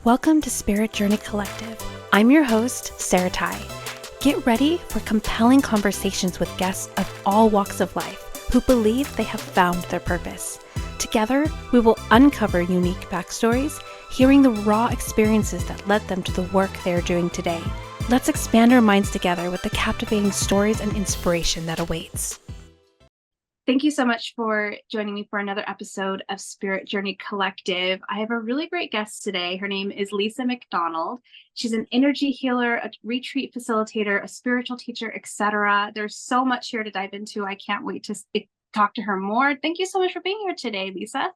Welcome to Spirit Journey Collective. I'm your host, Sarah Ty. Get ready for compelling conversations with guests of all walks of life who believe they have found their purpose. Together, we will uncover unique backstories, hearing the raw experiences that led them to the work they are doing today. Let's expand our minds together with the captivating stories and inspiration that awaits. Thank you so much for joining me for another episode of Spirit Journey Collective. I have a really great guest today. Her name is Lisa McDonald. She's an energy healer, a retreat facilitator, a spiritual teacher, etc. There's so much here to dive into. I can't wait to talk to her more. Thank you so much for being here today, Lisa.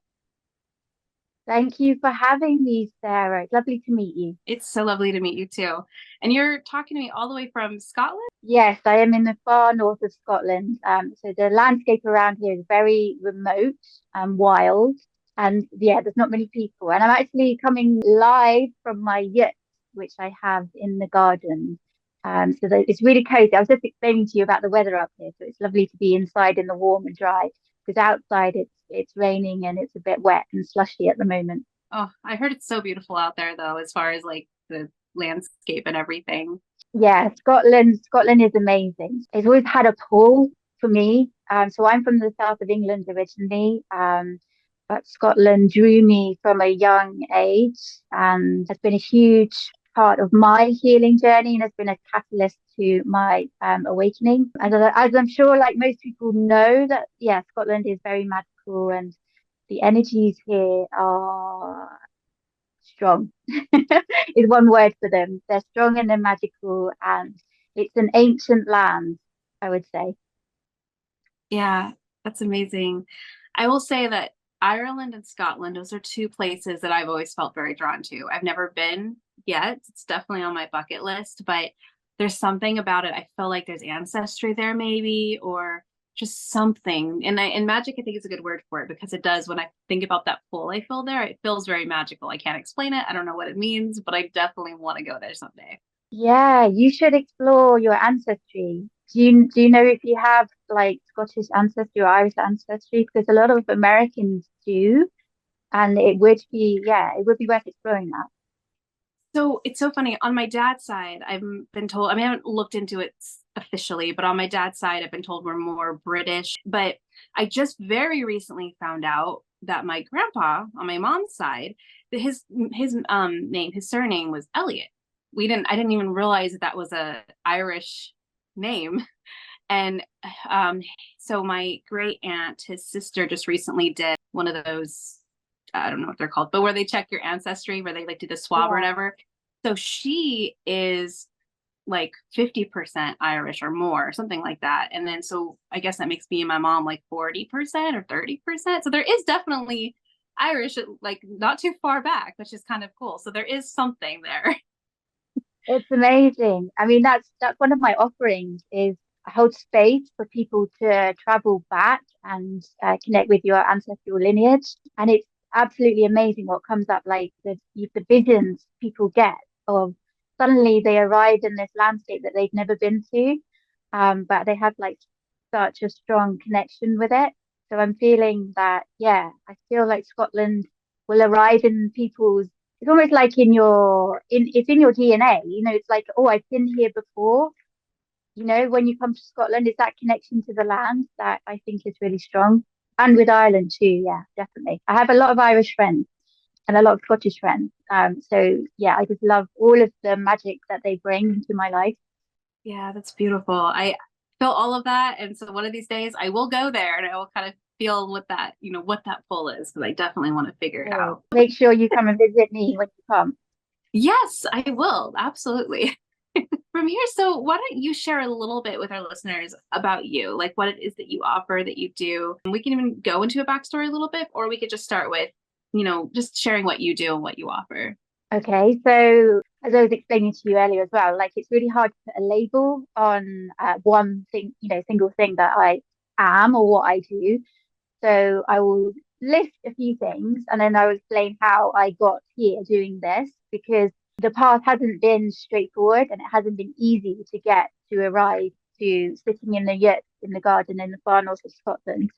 Thank you for having me, Sarah. It's lovely to meet you. It's so lovely to meet you too. And you're talking to me all the way from Scotland? Yes, I am in the far north of Scotland. So the landscape around here is very remote and wild. And yeah, there's not many people. And I'm actually coming live from my yurt, which I have in the garden. So that it's really cozy. I was just explaining to you about the weather up here. So it's lovely to be inside in the warm and dry, because outside it's raining and it's a bit wet and slushy at the moment. Oh, I heard it's so beautiful out there though, as far as like the landscape and everything. Yeah, Scotland is amazing. It's always had a pull for me. So I'm from the south of England originally, but Scotland drew me from a young age and has been a huge part of my healing journey and has been a catalyst to my awakening. As I'm sure, like most people know, that yeah, Scotland is very magical and the energies here are strong. Is one word for them. They're strong and they're magical, and it's an ancient land, I would say. Yeah, that's amazing. I will say that Ireland and Scotland, those are two places that I've always felt very drawn to. I've never been yet. It's definitely on my bucket list, but there's something about it. I feel like there's ancestry there maybe, or just something. And magic, I think, is a good word for it, because it does, when I think about that pull I feel there, it feels very magical. I can't explain it. I don't know what it means, but I definitely want to go there someday. Yeah, you should explore your ancestry. Do you know if you have like Scottish ancestry or Irish ancestry? Because a lot of Americans do, and it would be worth exploring that. So it's so funny. On my dad's side, I've been told, I mean, I haven't looked into it officially, but on my dad's side, I've been told we're more British. But I just very recently found out that my grandpa on my mom's side, that his surname was Elliot. I didn't even realize that was a Irish name. And so my great aunt, his sister, just recently did one of those, I don't know what they're called, but where they check your ancestry, where they like do the swab or Yeah. whatever. So she is like 50% Irish or more, something like that. And then so I guess that makes me and my mom like 40% or 30%. So there is definitely Irish, like not too far back, which is kind of cool. So there is something there. It's amazing. I mean, that's one of my offerings is I hold space for people to travel back and connect with your ancestral lineage. And it's absolutely amazing what comes up, like the visions people get of suddenly they arrive in this landscape that they've never been to, but they have like such a strong connection with it. So I'm feeling that, yeah, I feel like Scotland will arrive in people's, it's almost like it's in your DNA, it's like, oh, I've been here before. When you come to Scotland, it's that connection to the land that I think is really strong. And with Ireland too, yeah, definitely. I have a lot of Irish friends and a lot of Scottish friends. So yeah, I just love all of the magic that they bring into my life. Yeah, that's beautiful. I feel all of that. And so one of these days I will go there and I will kind of feel what that, what that pull is, because I definitely want to figure it So out. make sure you come and visit me when you come. Yes, I will. Absolutely. From here, so why don't you share a little bit with our listeners about you, like what it is that you offer, that you do. And we can even go into a backstory a little bit, or we could just start with, just sharing what you do and what you offer. Okay, so as I was explaining to you earlier as well, like it's really hard to put a label on one thing, single thing that I am or what I do. So I will list a few things and then I will explain how I got here doing this, because the path hasn't been straightforward and it hasn't been easy to get to arrive to sitting in the yurt in the garden in the far north of Scotland.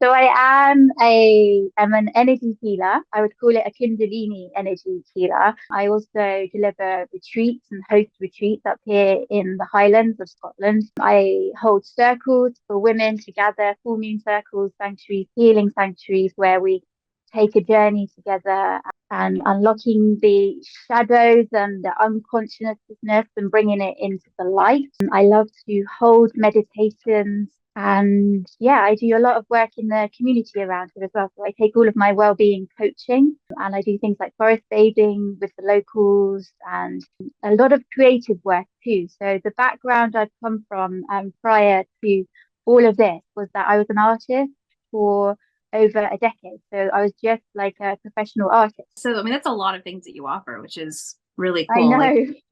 So I'm an energy healer. I would call it a Kundalini energy healer. I also deliver retreats and host retreats up here in the Highlands of Scotland. I hold circles for women to gather, full moon circles, sanctuaries, healing sanctuaries, where we take a journey together and unlocking the shadows and the unconsciousness and bringing it into the light. I love to hold meditations, and yeah, I do a lot of work in the community around here as well. So I take all of my well-being coaching and I do things like forest bathing with the locals and a lot of creative work too. So the background I've come from prior to all of this was that I was an artist for over a decade. So I was just like a professional artist. So, I mean, that's a lot of things that you offer, which is really I cool. know. Like,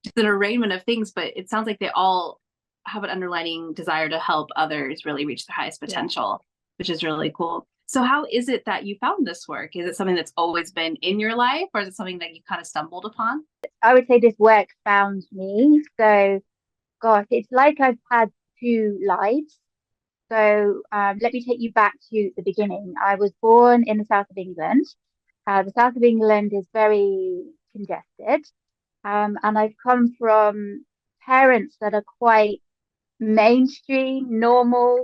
it's an arraignment of things, but it sounds like they all have an underlining desire to help others really reach their highest potential, which is really cool. So how is it that you found this work? Is it something that's always been in your life, or is it something that you kind of stumbled upon? I would say this work found me. So, gosh, it's like I've had two lives. So let me take you back to the beginning. I was born in the south of England. The south of England is very congested. And I've come from parents that are quite mainstream, normal.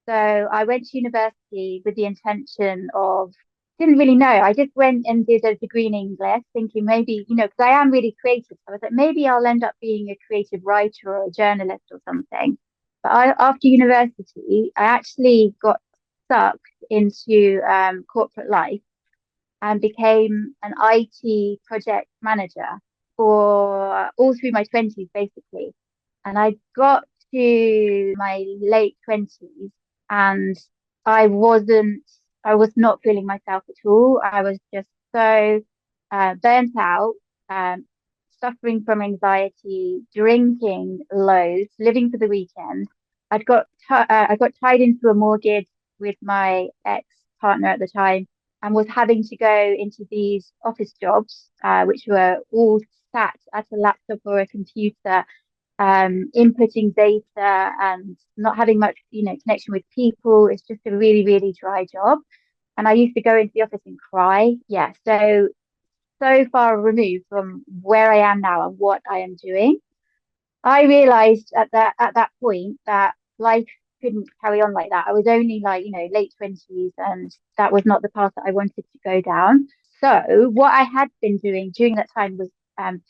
So I went to university with the intention of, didn't really know. I just went and did a degree in English, thinking maybe, because I am really creative. So I was like, maybe I'll end up being a creative writer or a journalist or something. But after university, I actually got sucked into corporate life and became an IT project manager for all through my 20s, basically. And I got to my late 20s and I wasn't, I was not feeling myself at all. I was just so burnt out, suffering from anxiety, drinking loads, living for the weekend. I got tied into a mortgage with my ex partner at the time and was having to go into these office jobs, which were all sat at a laptop or a computer, inputting data and not having much, connection with people. It's just a really, really dry job. And I used to go into the office and cry. Yeah, so far removed from where I am now and what I am doing. I realized at that point that life couldn't carry on like that. I was only like, late 20s, and that was not the path that I wanted to go down. So what I had been doing during that time was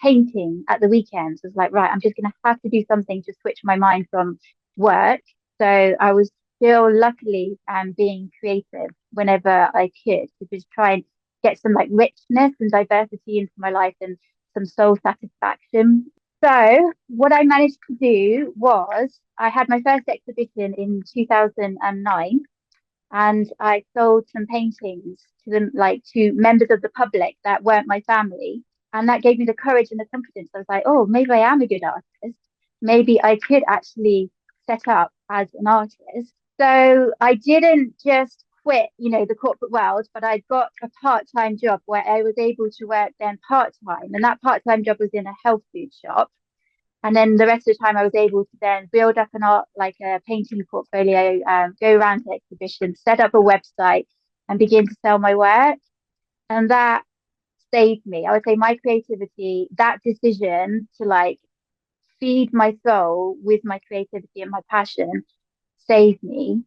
painting at the weekends. I was like, right, I'm just gonna have to do something to switch my mind from work. So I was still luckily being creative whenever I could to just try and get some like richness and diversity into my life and some soul satisfaction. So what I managed to do was I had my first exhibition in 2009 and I sold some paintings to them, like to members of the public that weren't my family. And that gave me the courage and the confidence. I was like, oh, maybe I am a good artist. Maybe I could actually set up as an artist. So I didn't just quit, the corporate world, but I got a part-time job where I was able to work then part-time. And that part-time job was in a health food shop. And then the rest of the time I was able to then build up an art, like a painting portfolio, go around to exhibitions, set up a website and begin to sell my work. And that saved me. I would say my creativity, that decision to like feed my soul with my creativity and my passion saved me.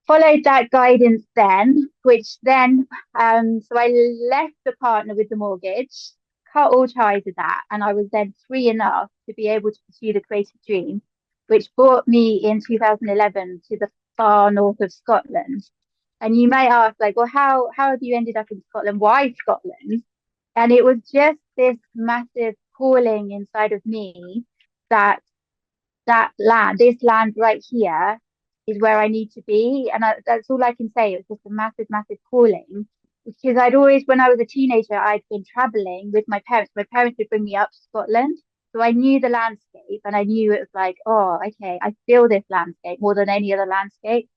Followed that guidance then, which then, so I left the partner with the mortgage, cut all ties with that, and I was then free enough to be able to pursue the creative dream, which brought me in 2011 to the far north of Scotland. And you may ask, like, well, how have you ended up in Scotland? Why Scotland? And it was just this massive calling inside of me that this land right here is where I need to be. And that's all I can say. It was just a massive, massive calling. Because I'd always, when I was a teenager, I'd been traveling with my parents. My parents would bring me up to Scotland. So I knew the landscape and I knew it was like, oh, okay, I feel this landscape more than any other landscape.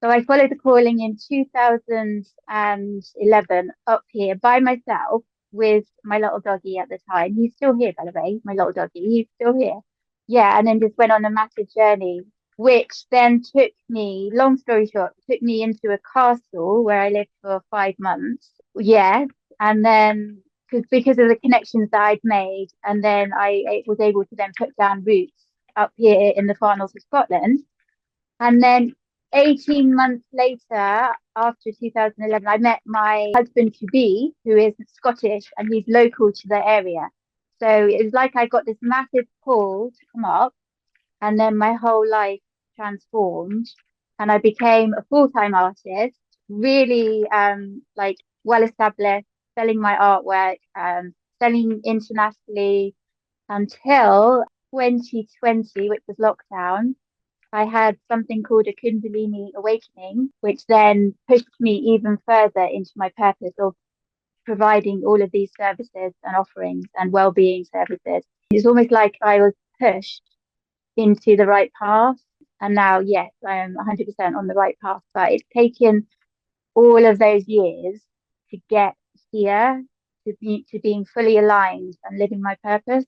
So I followed the calling in 2011 up here by myself with my little doggy at the time. He's still here, by the way, my little doggy. He's still here. Yeah, and then just went on a massive journey which then took me, long story short, took me into a castle where I lived for 5 months. Yes. And then because of the connections that I'd made, and then I was able to then put down roots up here in the far north of Scotland. And then 18 months later, after 2011, I met my husband to be, who is Scottish and he's local to the area. So it was like I got this massive pull to come up, and then my whole life transformed, and I became a full-time artist, really like well established, selling my artwork, selling internationally until 2020, which was lockdown. I had something called a Kundalini awakening, which then pushed me even further into my purpose of providing all of these services and offerings and well-being services. It's almost like I was pushed into the right path. And now, yes, I am 100% on the right path. But it's taken all of those years to get here, to being fully aligned and living my purpose.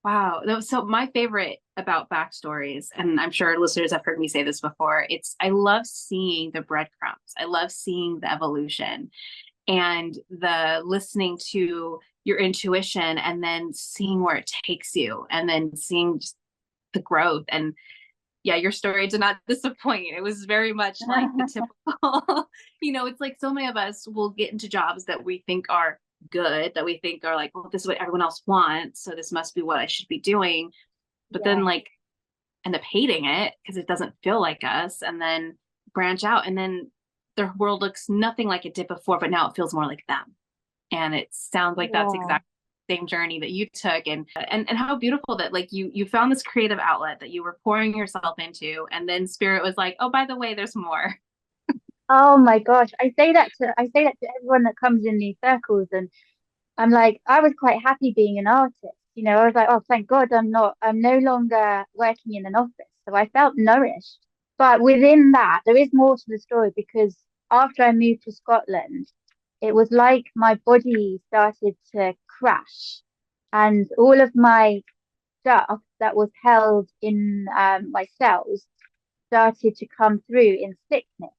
Wow. So my favorite about backstories, and I'm sure listeners have heard me say this before, I love seeing the breadcrumbs. I love seeing the evolution and the listening to your intuition and then seeing where it takes you and then seeing just the growth. And yeah, your story did not disappoint. It was very much like the typical, it's like so many of us will get into jobs that we think are good, that we think are like, well, this is what everyone else wants, so this must be what I should be doing. But then like end up hating it because it doesn't feel like us, and then branch out, and then their world looks nothing like it did before, but now it feels more like them. And it sounds like that's exactly the same journey that you took, and how beautiful that like you found this creative outlet that you were pouring yourself into, and then spirit was like, oh, by the way, there's more. Oh my gosh, I say that to everyone that comes in these circles, and I'm like, I was quite happy being an artist. I was like, oh, thank God I'm no longer working in an office. So I felt nourished. But within that, there is more to the story, because after I moved to Scotland, it was like my body started to crash, and all of my stuff that was held in my cells started to come through in sickness.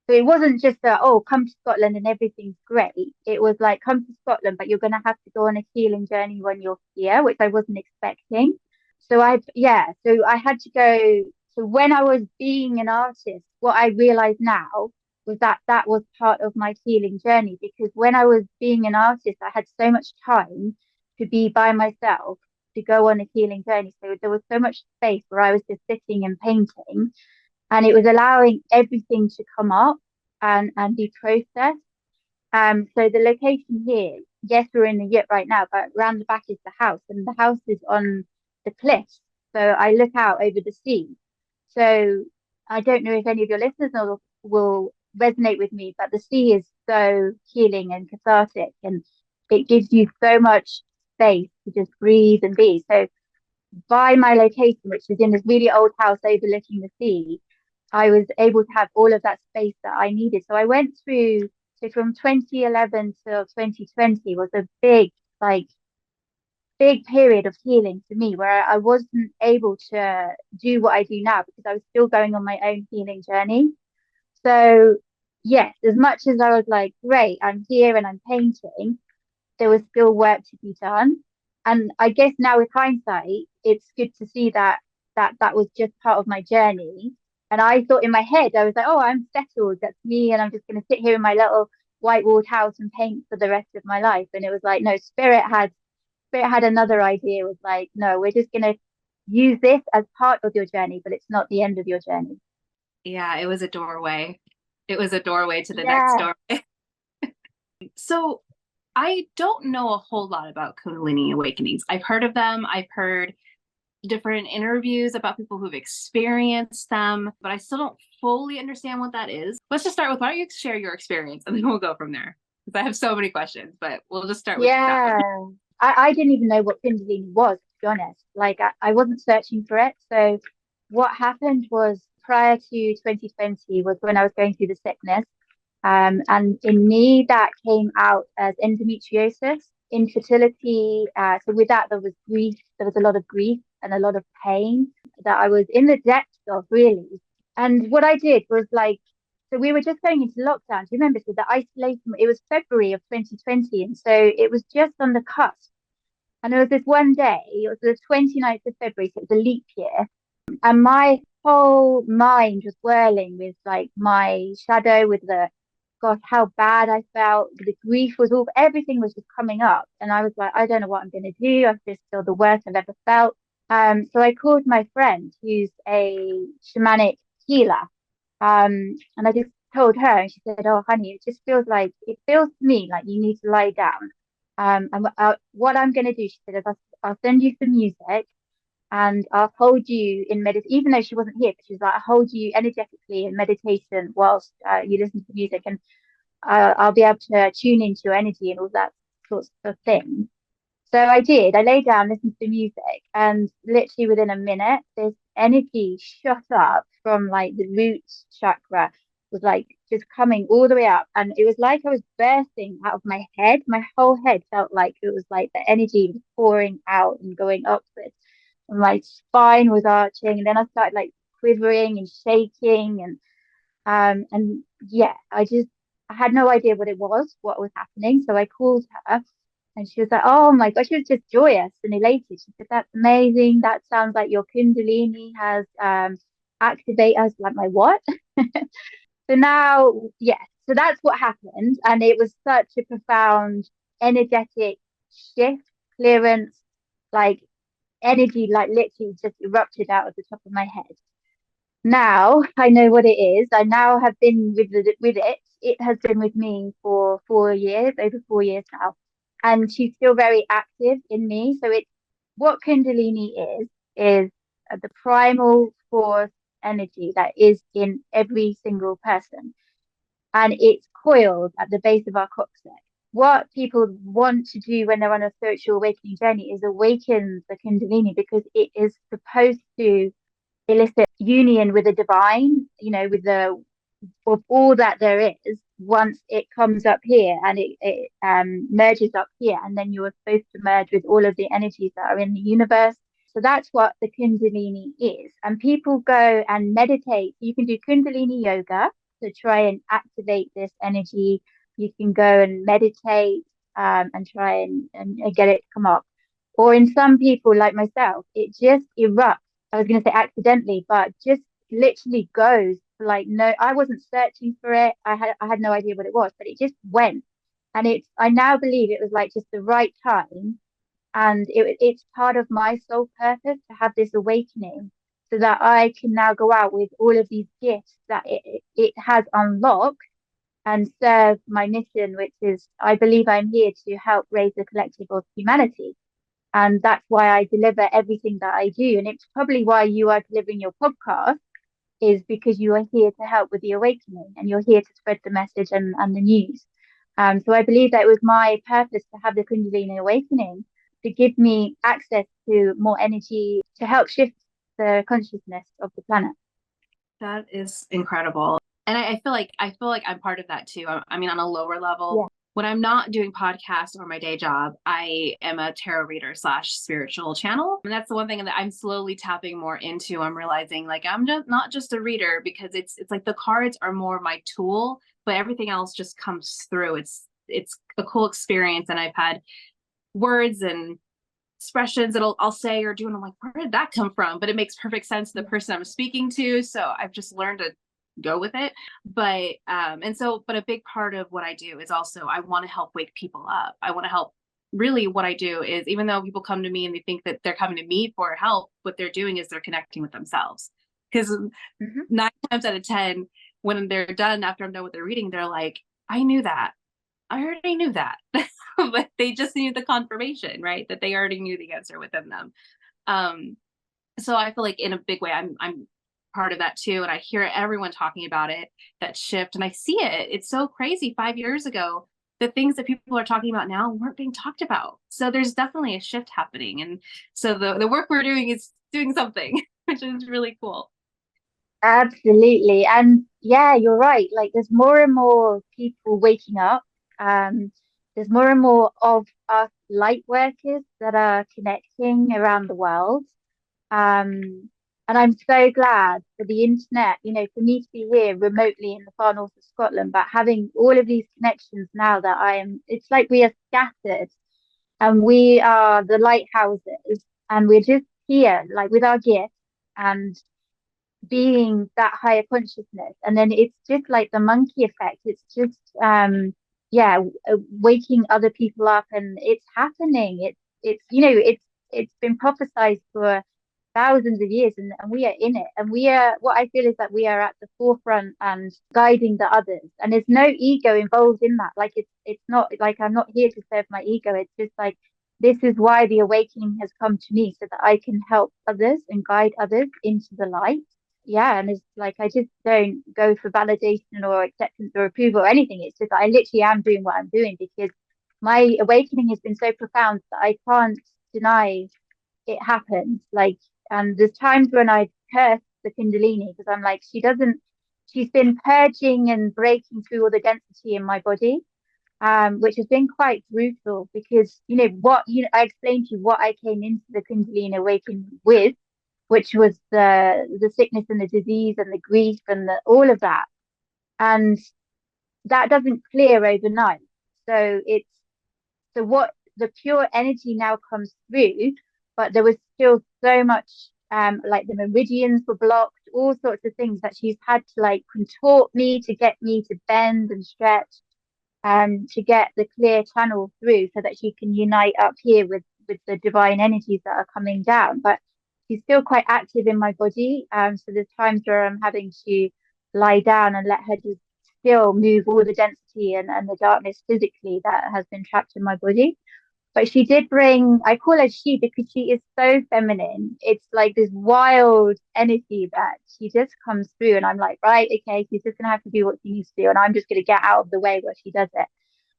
So it wasn't just that, oh, come to Scotland and everything's great. It was like, come to Scotland, but you're going to have to go on a healing journey when you're here, which I wasn't expecting. So I had to go. So when I was being an artist, what I realize now was that that was part of my healing journey, because when I was being an artist, I had so much time to be by myself, to go on a healing journey. So there was so much space where I was just sitting and painting, and it was allowing everything to come up and be processed. So the location here, yes, we're in the Yip right now, but around the back is the house, and the house is on the cliffs. So I look out over the sea. So I don't know if any of your listeners will resonate with me, but the sea is so healing and cathartic, and it gives you so much space to just breathe and be. So by my location, which is in this really old house overlooking the sea, I was able to have all of that space that I needed. So I went through, so from 2011 till 2020 was a big period of healing for me, where I wasn't able to do what I do now because I was still going on my own healing journey. So yes, as much as I was like, great, I'm here and I'm painting, there was still work to be done. And I guess now with hindsight, it's good to see that was just part of my journey. And I thought in my head, I was like, oh, I'm settled. That's me. And I'm just going to sit here in my little white walled house and paint for the rest of my life. And it was like, no, spirit had another idea. It was like, no, we're just going to use this as part of your journey, but it's not the end of your journey. Yeah, it was a doorway. It was a doorway to the next Yeah. doorway. So I don't know a whole lot about Kundalini awakenings. I've heard of them. I've heard different interviews about people who've experienced them, but I still don't fully understand what that is. Let's just start with, why don't you share your experience and then we'll go from there? Because I have so many questions, but we'll just start with that Yeah. one. I didn't even know what Kundalini was, to be honest. Like I wasn't searching for it. So what happened was, prior to 2020 was when I was going through the sickness. And in me, that came out as endometriosis, infertility. So with that, there was grief. There was a lot of grief and a lot of pain that I was in the depths of, really. And what I did was like, so we were just going into lockdown. Do you remember? So the isolation, it was February of 2020. And so it was just on the cusp. And there was this one day, it was the 29th of February, so it was a leap year. And my whole mind was whirling with like my shadow, with the, gosh, how bad I felt. The grief was all, everything was just coming up. And I was like, I don't know what I'm going to do. I just feel the worst I've ever felt. So I called my friend who's a shamanic healer. And I just told her, and she said, "Oh, honey, it just feels like, it feels to me like you need to lie down. And what I'm going to do," she said, "is I'll send you some music and I'll hold you in meditation," even though she wasn't here, but she was like, "I'll hold you energetically in meditation whilst you listen to music, and I'll be able to tune into your energy and all that sorts of things." So I did. I lay down, listened to the music, and literally within a minute, this energy shot up from like the root chakra, was like just coming all the way up. And it was like I was bursting out of my head. My whole head felt like it was like the energy was pouring out and going upwards. And my spine was arching. And then I started like quivering and shaking. And yeah, I had no idea what was happening. So I called her. And she was like, "Oh my gosh," she was just joyous and elated. She said, "That's amazing. That sounds like your Kundalini has activated." I was like, "My what?" So now, yeah, so that's what happened. And it was such a profound energetic shift, clearance, like energy, like literally just erupted out of the top of my head. Now I know what it is. I now have been with it. It has been with me for 4 years, over 4 years now, and she's still very active in me. So it's, what Kundalini is the primal force energy that is in every single person, and it's coiled at the base of our coccyx. What people want to do when they're on a spiritual awakening journey is awaken the Kundalini, because it is supposed to elicit union with the divine, with the, of all that there is, once it comes up here and it merges up here, and then you are supposed to merge with all of the energies that are in the universe. So that's what the Kundalini is. And people go and meditate. You can do Kundalini yoga to try and activate this energy. You can go and meditate and try and get it to come up. Or in some people like myself, it just erupts. I was going to say accidentally, but just literally goes, like, no, I wasn't searching for it. I had no idea what it was, but it just went. And I now believe it was like just the right time. And it's part of my soul purpose to have this awakening, so that I can now go out with all of these gifts that it has unlocked, and serve my mission, which is, I believe I'm here to help raise the collective of humanity. And that's why I deliver everything that I do. And it's probably why you are delivering your podcast, is because you are here to help with the awakening, and you're here to spread the message and the news. So I believe that it was my purpose to have the Kundalini awakening, to give me access to more energy, to help shift the consciousness of the planet. That is incredible. And I feel like I'm part of that too. I mean, on a lower level, Yeah. when I'm not doing podcasts or my day job, I am a tarot reader / spiritual channel. And that's the one thing that I'm slowly tapping more into. I'm realizing like I'm just not just a reader, because it's like the cards are more my tool, but everything else just comes through. It's a cool experience. And I've had words and expressions that I'll say or do, and I'm like, where did that come from? But it makes perfect sense to the person I'm speaking to. So I've just learned to go with it. But but a big part of what I do is also, I want to help wake people up. I want to help. Really, what I do is, even though people come to me and they think that they're coming to me for help, what they're doing is they're connecting with themselves. Because 9 times out of 10, when they're done, after I'm done with their reading, they're like, I knew that. I already knew that. But they just need the confirmation, right? That they already knew the answer within them. So I feel like in a big way, I'm part of that too. And I hear everyone talking about it, that shift, and I see it. It's so crazy. 5 years ago, the things that people are talking about now weren't being talked about. So there's definitely a shift happening. And so the work we're doing is doing something, which is really cool. Absolutely. And yeah, you're right. Like, there's more and more people waking up. There's more and more of us light workers that are connecting around the world. And I'm so glad for the internet, for me to be here remotely in the far north of Scotland, but having all of these connections now that it's like we are scattered and we are the lighthouses and we're just here, like with our gifts and being that higher consciousness. And then it's just like the monkey effect. It's just, waking other people up and it's happening. It's been prophesized for thousands of years and we are in it. And what I feel is that we are at the forefront and guiding the others. And there's no ego involved in that. Like it's not like I'm not here to serve my ego. It's just like, this is why the awakening has come to me so that I can help others and guide others into the light. Yeah, and it's like I just don't go for validation or acceptance or approval or anything. It's just I literally am doing what I'm doing because my awakening has been so profound that I can't deny it happened. Like, and there's times when I curse the Kundalini because I'm like, she's been purging and breaking through all the density in my body, which has been quite brutal because I explained to you what I came into the Kundalini awakening with, which was the sickness and the disease and the grief and all of that, and that doesn't clear overnight. So what the pure energy now comes through, but there was still so much, like the meridians were blocked, all sorts of things that she's had to like contort me to get me to bend and stretch, to get the clear channel through so that she can unite up here with the divine energies that are coming down. But she's still quite active in my body. So there's times where I'm having to lie down and let her just still move all the density and the darkness physically that has been trapped in my body. But she did bring, I call her she because she is so feminine. It's like this wild energy that she just comes through. And I'm like, right, okay, she's just going to have to do what she needs to do. And I'm just going to get out of the way while she does it.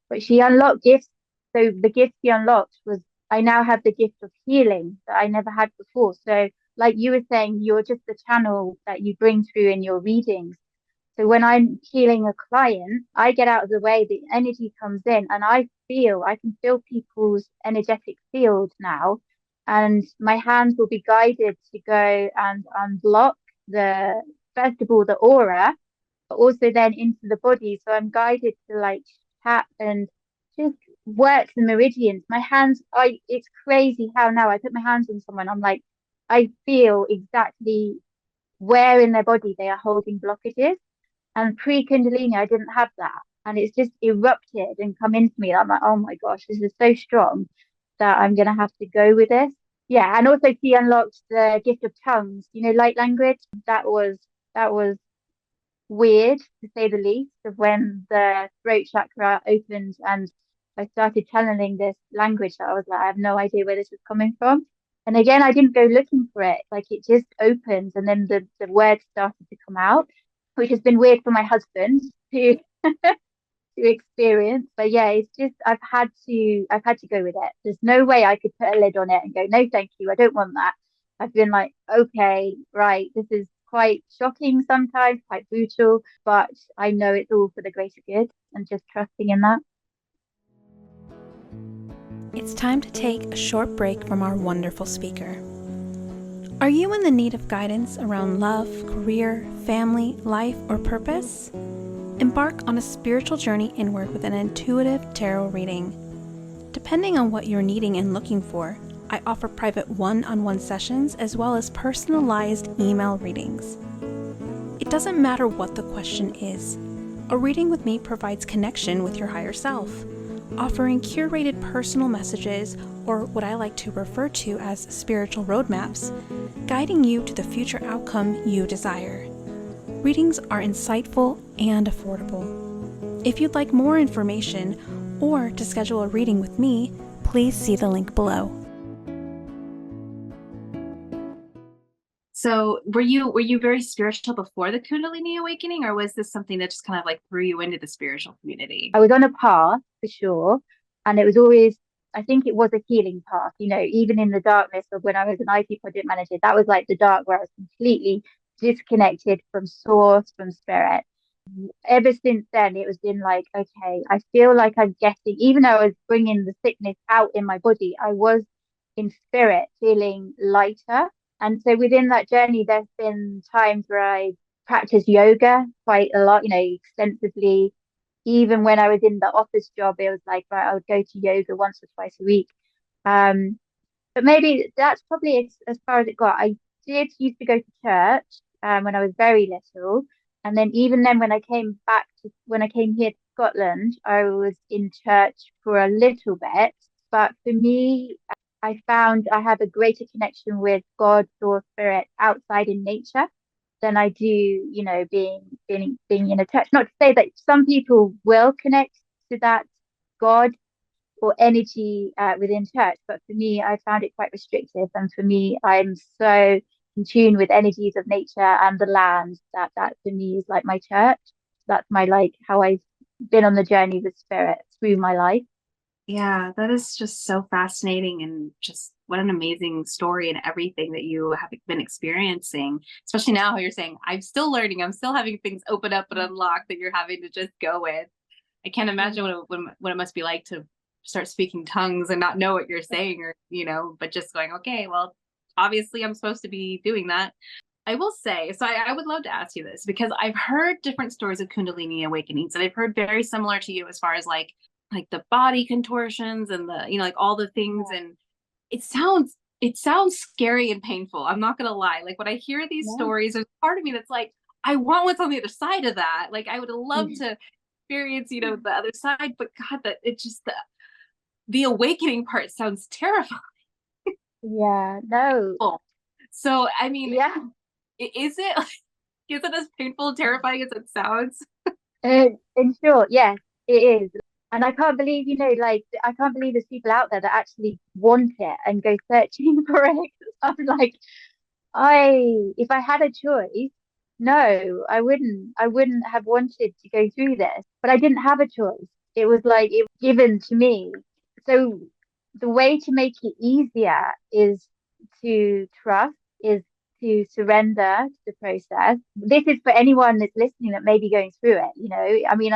But she unlocked gifts. So the gift she unlocked was I now have the gift of healing that I never had before. So, like you were saying, you're just the channel that you bring through in your readings. So when I'm healing a client, I get out of the way, the energy comes in, and I can feel people's energetic field now. And my hands will be guided to go and unblock first of all, the aura, but also then into the body. So I'm guided to like tap and just work the meridians. It's crazy how now I put my hands on someone, I'm like, I feel exactly where in their body they are holding blockages. And pre-Kundalini, I didn't have that. And it's just erupted and come into me. I'm like, oh my gosh, this is so strong that I'm going to have to go with this. Yeah. And also she unlocked the gift of tongues, light language. That was weird to say the least, of when the throat chakra opened and I started channeling this language that I was like, I have no idea where this is coming from. And again, I didn't go looking for it. Like it just opened and then the words started to come out, which has been weird for my husband to to experience. But yeah, it's just I've had to go with it. There's no way I could put a lid on it and go, no, thank you, I don't want that. I've been like, okay, right, this is quite shocking sometimes, quite brutal, but I know it's all for the greater good and just trusting in that. It's time to take a short break from our wonderful speaker. Are you in the need of guidance around love, career, family, life, or purpose? Embark on a spiritual journey inward with an intuitive tarot reading. Depending on what you're needing and looking for, I offer private one-on-one sessions as well as personalized email readings. It doesn't matter what the question is. A reading with me provides connection with your higher self, offering curated personal messages, or what I like to refer to as spiritual roadmaps, guiding you to the future outcome you desire. Readings are insightful and affordable. If you'd like more information or to schedule a reading with me, please see the link below. So were you very spiritual before the Kundalini awakening, or was this something that just kind of like threw you into the spiritual community? I was on a path for sure. And it was always, I think it was a healing path, even in the darkness of when I was an IT project manager, that was like the dark where I was completely disconnected from source, from spirit. Ever since then, it was been like, okay, I feel like I'm getting, even though I was bringing the sickness out in my body, I was in spirit feeling lighter. And so within that journey, there's been times where I practiced yoga quite a lot, extensively. Even when I was in the office job, it was like, right, I would go to yoga once or twice a week. Um, but maybe that's probably as far as it got. I did used to go to church when I was very little. And then even then, when I came here to Scotland, I was in church for a little bit. But for me, I found I have a greater connection with God or spirit outside in nature than I do, being in a church. Not to say that some people will connect to that God or energy within church, but for me, I found it quite restrictive. And for me, I'm so in tune with energies of nature and the land that for me is like my church. That's my like how I've been on the journey with spirit through my life. Yeah, that is just so fascinating, and just what an amazing story and everything that you have been experiencing, especially now how you're saying, I'm still learning, I'm still having things open up and unlock that you're having to just go with. I can't imagine what it must be like to start speaking tongues and not know what you're saying, or, but just going, okay, well, obviously I'm supposed to be doing that. I will say, so I would love to ask you this, because I've heard different stories of Kundalini awakenings, and I've heard very similar to you as far as like the body contortions and the, like all the things. Yeah. And it sounds scary and painful. I'm not gonna lie. Like when I hear these stories, there's part of me that's like, I want what's on the other side of that. Like I would love to experience, the other side, but God, that it just the awakening part sounds terrifying. Yeah, no. So I mean, Yeah. is it as painful and terrifying as it sounds? In short, yes, it is. And I can't believe, like, I can't believe there's people out there that actually want it and go searching for it. I'm like, if I had a choice, no, I wouldn't have wanted to go through this, but I didn't have a choice. It was like it was given to me. So the way to make it easier is to trust, is to surrender to the process. This is for anyone that's listening that may be going through it. I mean,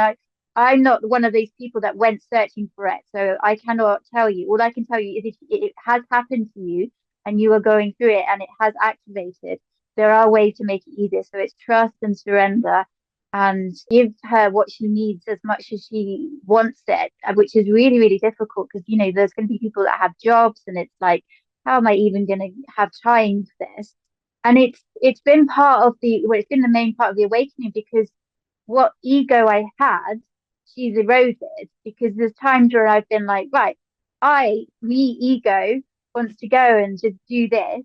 I'm not one of these people that went searching for it, so I cannot tell you. All I can tell you is if it has happened to you and you are going through it and it has activated, there are ways to make it easier. So it's trust and surrender and give her what she needs as much as she wants it, which is really, really difficult because, there's going to be people that have jobs and it's like, how am I even going to have time for this? And it's been it's been the main part of the awakening because what ego I had, she's eroded because there's times where I've been like, right, me ego wants to go and just do this.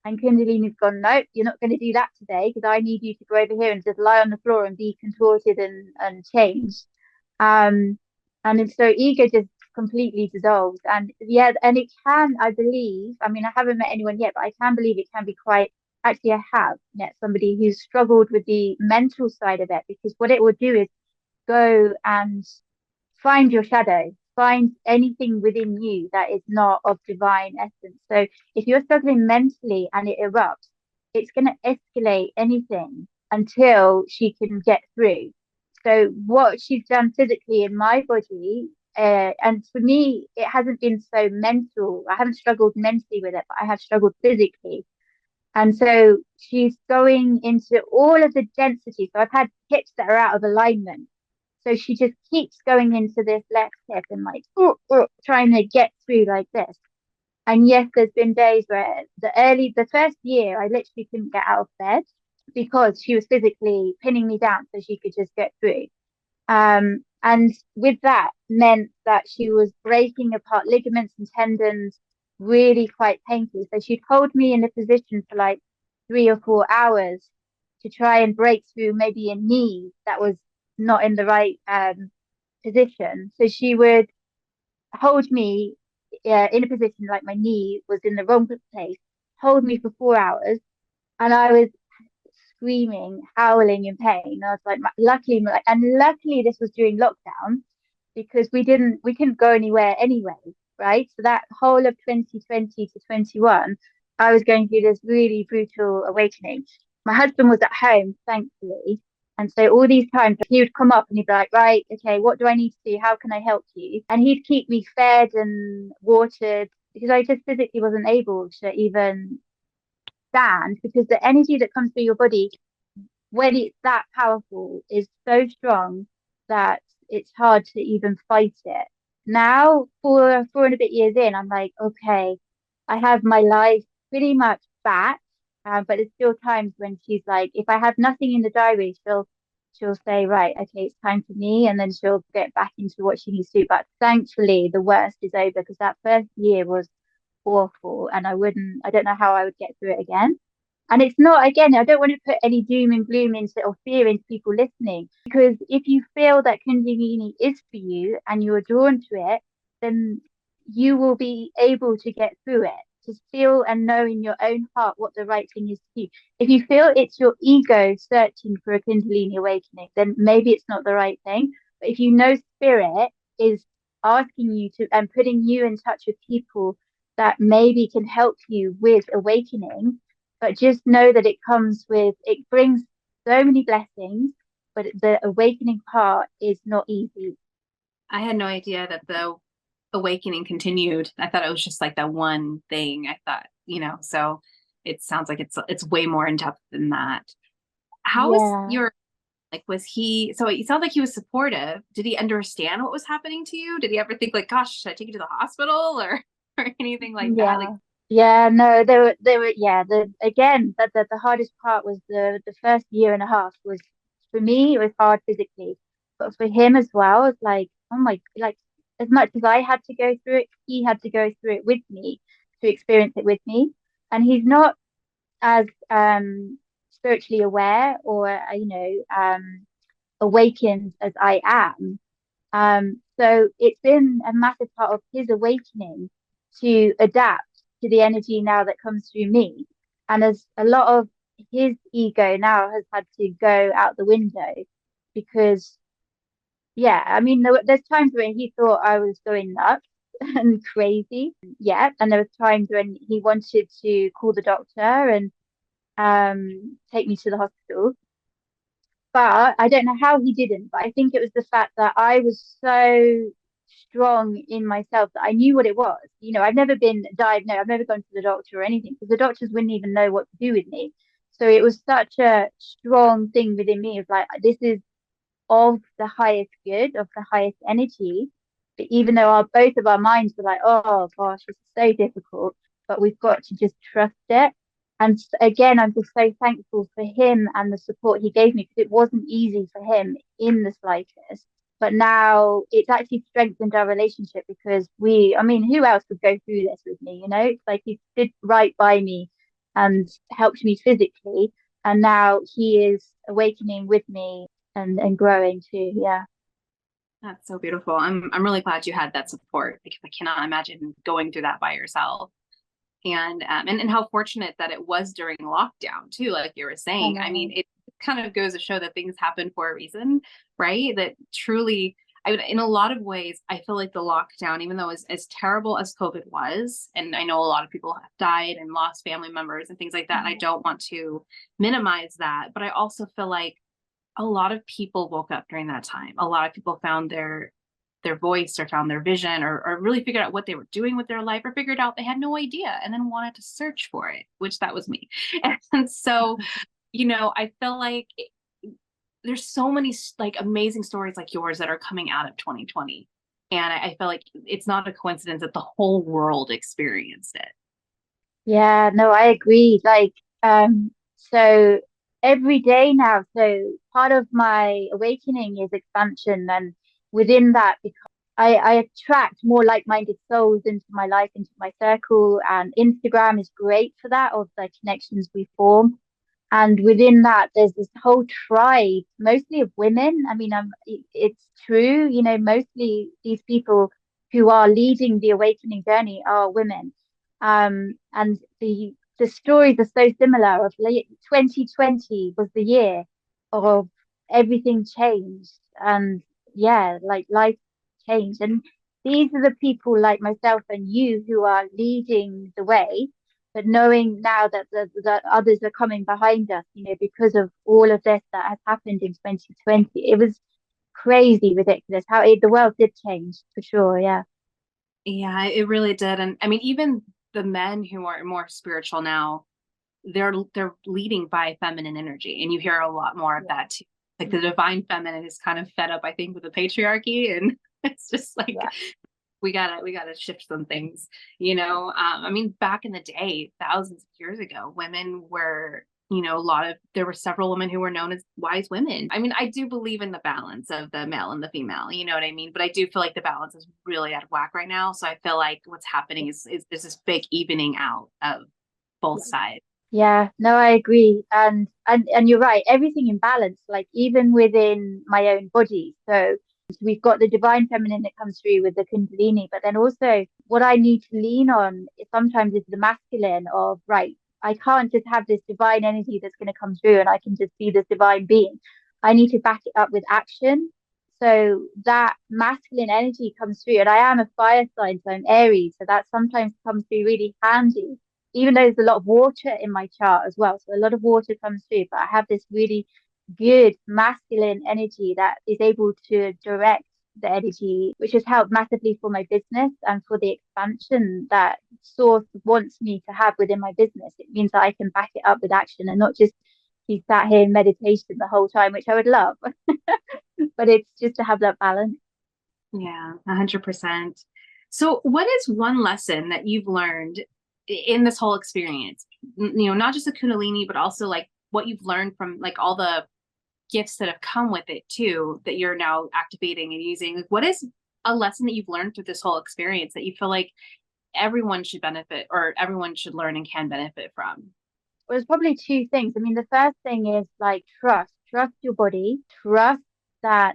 And Kundalini's gone, nope, you're not going to do that today because I need you to go over here and just lie on the floor and be contorted and changed. And so ego just completely dissolves. And yeah, and it can, I believe, I mean, I haven't met anyone yet, but I can believe it can be quite, actually, I have met somebody who's struggled with the mental side of it because what it will do is go and find your shadow, find anything within you that is not of divine essence. So if you're struggling mentally and it erupts, it's going to escalate anything until she can get through. So what she's done physically in my body, and for me, it hasn't been so mental. I haven't struggled mentally with it, but I have struggled physically. And so she's going into all of the density. So I've had hips that are out of alignment. So she just keeps going into this left hip and like trying to get through like this. And yes, there's been days where the first year, I literally couldn't get out of bed because she was physically pinning me down so she could just get through. And with that meant that she was breaking apart ligaments and tendons really quite painfully. So she'd hold me in a position for like 3 or 4 hours to try and break through maybe a knee that was not in the right position. So she would hold me in a position like my knee was in the wrong place, hold me for 4 hours, and I was screaming, howling in pain. I was like, luckily this was during lockdown because we couldn't go anywhere anyway, right? So that whole of 2020 to 21, I was going through this really brutal awakening. My husband was at home, thankfully. And so all these times he would come up and he'd be like, right, okay, what do I need to do? How can I help you? And he'd keep me fed and watered because I just physically wasn't able to even stand, because the energy that comes through your body when it's that powerful is so strong that it's hard to even fight it. Now, 4 and a bit years in, I'm like, okay, I have my life pretty much back. But there's still times when she's like, if I have nothing in the diary, she'll say, right, okay, it's time for me, and then she'll get back into what she needs to do. But thankfully, the worst is over, because that first year was awful, and I don't know how I would get through it again. And it's not, again, I don't want to put any doom and gloom into or fear into people listening, because if you feel that Kundalini is for you and you're drawn to it, then you will be able to get through it. Just feel and know in your own heart what the right thing is to do. If you feel it's your ego searching for a Kundalini awakening, then maybe it's not the right thing. But if you know spirit is asking you to and putting you in touch with people that maybe can help you with awakening, but just know that it brings so many blessings, but the awakening part is not easy. I had no idea that the awakening continued. I thought it was just like that one thing. I thought, so it sounds like it's way more in depth than that. How was your, like, so it sounds like he was supportive. Did he understand what was happening to you? Did he ever think like, gosh, should I take you to the hospital or anything like that? Like, no, the hardest part was the first year and a half. Was for me, it was hard physically, but for him as well, it's like, oh my, like, as much as I had to go through it, he had to go through it with me, to experience it with me. And he's not as spiritually aware or awakened as I am. So it's been a massive part of his awakening to adapt to the energy now that comes through me. And as a lot of his ego now has had to go out the window, because, I mean, there's times when he thought I was going nuts and crazy. Yeah. And there was times when he wanted to call the doctor and take me to the hospital. But I don't know how he didn't. But I think it was the fact that I was so strong in myself that I knew what it was. I've never been diagnosed. I've never gone to the doctor or anything, because the doctors wouldn't even know what to do with me. So it was such a strong thing within me of like, this is of the highest good, of the highest energy. But even though both of our minds were like, oh gosh, this is so difficult, but we've got to just trust it. And again, I'm just so thankful for him and the support he gave me, because it wasn't easy for him in the slightest. But now it's actually strengthened our relationship, because who else would go through this with me? It's like he stood right by me and helped me physically. And now he is awakening with me and growing too. Yeah. That's so beautiful. I'm really glad you had that support, because I cannot imagine going through that by yourself. And how fortunate that it was during lockdown too, like you were saying. I mean, it kind of goes to show that things happen for a reason, right? That truly, in a lot of ways, I feel like the lockdown, even though as terrible as COVID was, and I know a lot of people have died and lost family members and things like that, and I don't want to minimize that, but I also feel like a lot of people woke up during that time. A lot of people found their voice, or found their vision, or really figured out what they were doing with their life, or figured out they had no idea and then wanted to search for it, which that was me. And so, I feel like there's so many like amazing stories like yours that are coming out of 2020. And I feel like it's not a coincidence that the whole world experienced it. Yeah, no, I agree. Like, so every day now, so part of my awakening is expansion. And within that, because I attract more like-minded souls into my life, into my circle, and Instagram is great for that, of the connections we form. And within that, there's this whole tribe, mostly of women. I mean, it's true, mostly these people who are leading the awakening journey are women. And the stories are so similar. Of 2020 was the year of everything changed, and like life changed. And these are the people like myself and you who are leading the way, but knowing now that that others are coming behind us, because of all of this that has happened in 2020. It was crazy, ridiculous how the world did change, for sure. Yeah. Yeah, it really did. And I mean, even the men who are more spiritual now, they're leading by feminine energy, and you hear a lot more of that too. Like the divine feminine is kind of fed up, I think, with the patriarchy, and it's just like we gotta shift some things, you know. I mean, back in the day, thousands of years ago, women were, you know, there were several women who were known as wise women. I mean, I do believe in the balance of the male and the female, you know what I mean? But I do feel like the balance is really out of whack right now. So I feel like what's happening is there's this big evening out of both sides. Yeah, no, I agree. And you're right, everything in balance, like even within my own body. So we've got the divine feminine that comes through with the Kundalini, but then also what I need to lean on sometimes is the masculine of, right, I can't just have this divine energy that's going to come through and I can just be this divine being. I need to back it up with action. So that masculine energy comes through, and I am a fire sign, so I'm Aries, so that sometimes comes through really handy, even though there's a lot of water in my chart as well. So a lot of water comes through, but I have this really good masculine energy that is able to direct the energy, which has helped massively for my business and for the expansion that Source wants me to have within my business. It means that I can back it up with action and not just be sat here in meditation the whole time, which I would love. But it's just to have that balance. Yeah, 100%. So what is one lesson that you've learned in this whole experience? You know, not just the Kundalini, but also like what you've learned from like all the gifts that have come with it too, that you're now activating and using. Like, what is a lesson that you've learned through this whole experience that you feel like everyone should benefit, or everyone should learn and can benefit from? Well, there's probably two things. I mean, the first thing is like trust your body, trust that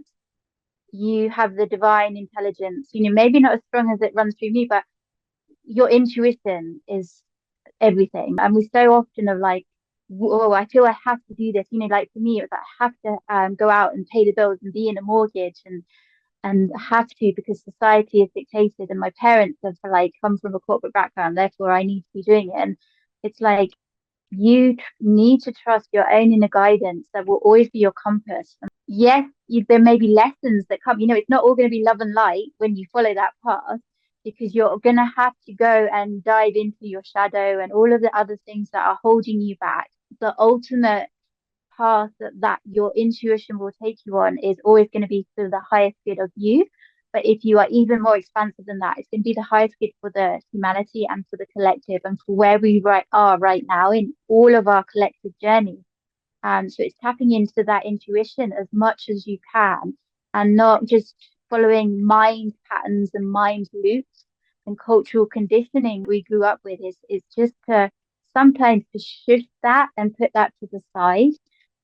you have the divine intelligence, you know, maybe not as strong as it runs through me, but your intuition is everything. And we so often are like, oh, I feel I have to do this. You know, like for me, it was like, I have to go out and pay the bills and be in a mortgage and have to because society has dictated and my parents have like come from a corporate background, therefore I need to be doing it. And it's like you need to trust your own inner guidance that will always be your compass. And yes, there may be lessons that come, you know, it's not all going to be love and light when you follow that path, because you're going to have to go and dive into your shadow and all of the other things that are holding you back. The ultimate path that your intuition will take you on is always going to be for the highest good of you. But if you are even more expansive than that, it's going to be the highest good for the humanity and for the collective and for where we are right now in all of our collective journey. So it's tapping into that intuition as much as you can and not just following mind patterns and mind loops and cultural conditioning we grew up with. Is just to sometimes to shift that and put that to the side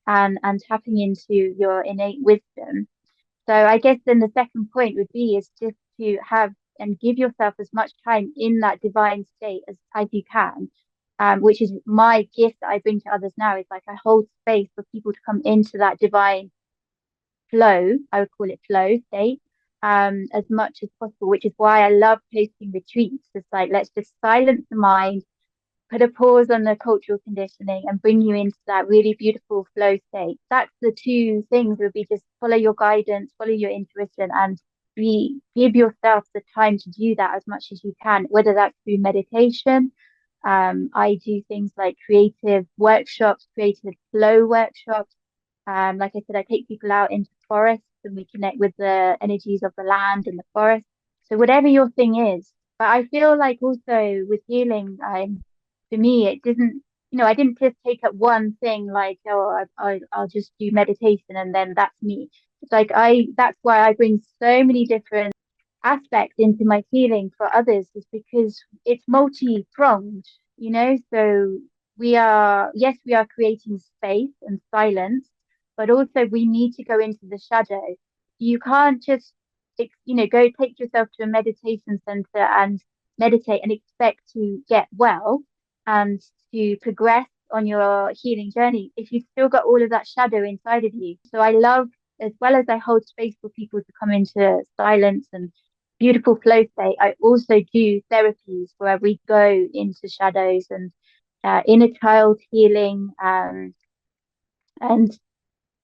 and tapping into your innate wisdom. So I guess then the second point would be is just to have and give yourself as much time in that divine state as you can, which is my gift that I bring to others now, is like I hold space for people to come into that divine flow, I would call it flow state, as much as possible, which is why I love hosting retreats. It's like, let's just silence the mind, put a pause on the cultural conditioning and bring you into that really beautiful flow state. That's the two things, would be just follow your guidance, follow your intuition, and give yourself the time to do that as much as you can, whether that's through meditation. I do things like creative workshops, creative flow workshops. Like I said, I take people out into forests and we connect with the energies of the land and the forest. So whatever your thing is. But I feel like also with healing, for me, it didn't, you know, I didn't just take up one thing like, oh, I'll just do meditation and then that's me. It's like that's why I bring so many different aspects into my healing for others, is because it's multi-pronged, you know. So yes, we are creating space and silence, but also we need to go into the shadow. You can't just, you know, go take yourself to a meditation center and meditate and expect to get well and to progress on your healing journey if you've still got all of that shadow inside of you. So I love, as well as I hold space for people to come into silence and beautiful flow state, I also do therapies where we go into shadows and inner child healing, and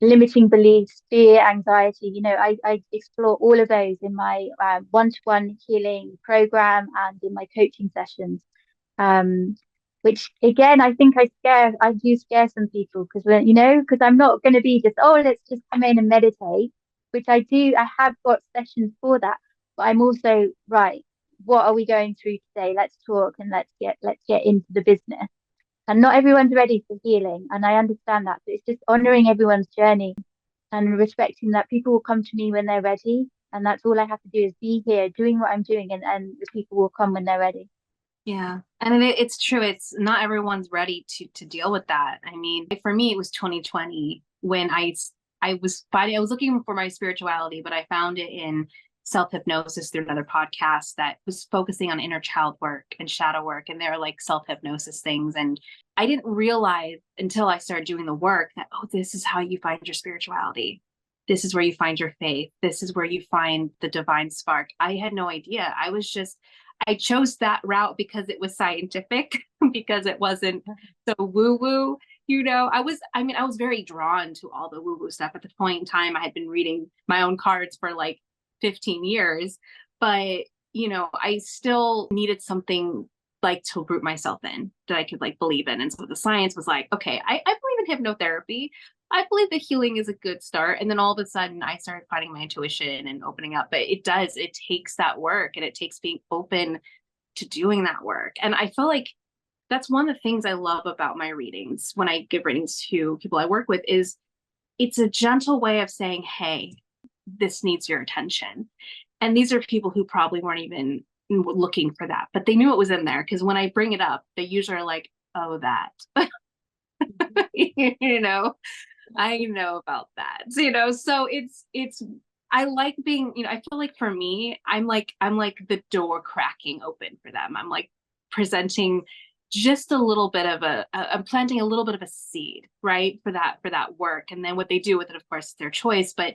limiting beliefs, fear, anxiety. You know, I explore all of those in my one-to-one healing program and in my coaching sessions. which again, I think I do scare some people because because I'm not going to be just, oh, let's just come in and meditate, which I do. I have got sessions for that, but I'm also, right, what are we going through today? Let's talk and let's get into the business. And not everyone's ready for healing, and I understand that. But it's just honoring everyone's journey and respecting that people will come to me when they're ready, and that's all I have to do is be here doing what I'm doing, and the people will come when they're ready. Yeah. And it's true. It's not everyone's ready to deal with that. I mean, for me, it was 2020 when I was looking for my spirituality, but I found it in self-hypnosis through another podcast that was focusing on inner child work and shadow work. And they're like self-hypnosis things. And I didn't realize until I started doing the work that, oh, this is how you find your spirituality. This is where you find your faith. This is where you find the divine spark. I had no idea. I chose that route because it was scientific, because it wasn't so woo-woo. I was very drawn to all the woo-woo stuff. At the point in time, I had been reading my own cards for like 15 years, but I still needed something like to root myself in that I could like believe in. And so the science was like, okay, I believe in hypnotherapy. I believe that healing is a good start. And then all of a sudden I started finding my intuition and opening up. But it takes that work, and it takes being open to doing that work. And I feel like that's one of the things I love about my readings when I give readings to people I work with is it's a gentle way of saying, hey, this needs your attention. And these are people who probably weren't even looking for that, but they knew it was in there, because when I bring it up, they usually are like, oh, that. I know about that. So it's I like being, I feel like for me, I'm like the door cracking open for them. I'm like presenting just a little bit of I'm planting a little bit of a seed, right? For that work. And then what they do with it, of course, is their choice, but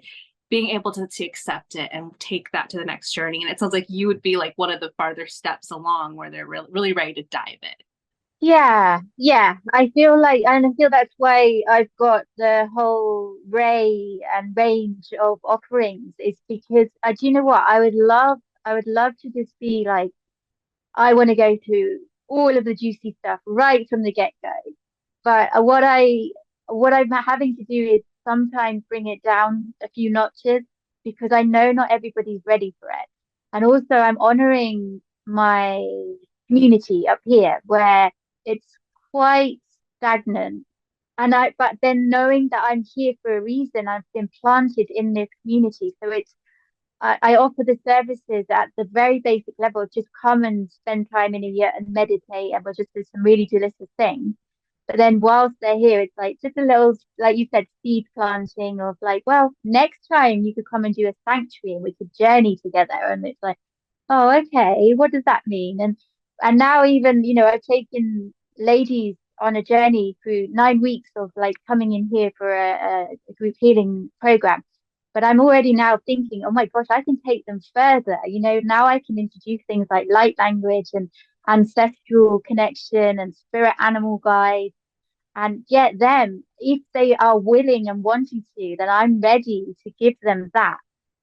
being able to accept it and take that to the next journey. And it sounds like you would be like one of the farther steps along where they're really, really ready to dive in. Yeah. I feel like, and I feel that's why I've got the whole array and range of offerings, is because do you know what? I would love to just be like, I want to go through all of the juicy stuff right from the get-go. But what I'm having to do is sometimes bring it down a few notches, because I know not everybody's ready for it. And also I'm honoring my community up here where it's quite stagnant. But then knowing that I'm here for a reason, I've been planted in this community. So I offer the services at the very basic level. Just come and spend time in a year and meditate, and we'll just do some really delicious things. But then whilst they're here, it's like just a little, like you said, seed planting of like, well, next time you could come and do a sanctuary and we could journey together. And it's like, oh, okay, what does that mean? And now even, I've taken ladies on a journey through 9 weeks of like coming in here for a group healing program. But I'm already now thinking, oh my gosh, I can take them further. Now I can introduce things like light language and ancestral connection and spirit animal guides, and get them, if they are willing and wanting to, then I'm ready to give them that.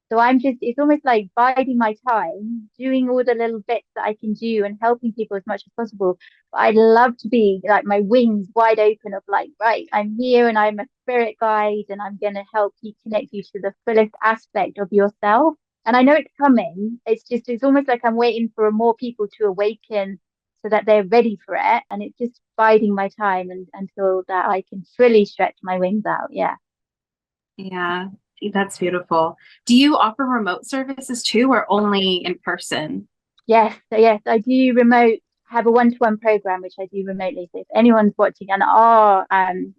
So it's almost like biding my time, doing all the little bits that I can do and helping people as much as possible. But I'd love to be like my wings wide open of like, right, I'm here and I'm a spirit guide and I'm going to help you connect you to the fullest aspect of yourself. And I know it's coming. It's almost like I'm waiting for more people to awaken so that they're ready for it. And it's just biding my time until that I can fully stretch my wings out. Yeah. Yeah, that's beautiful. Do you offer remote services too, or only in person? Yes. So yes, I do have a one-to-one program, which I do remotely. So if anyone's watching and are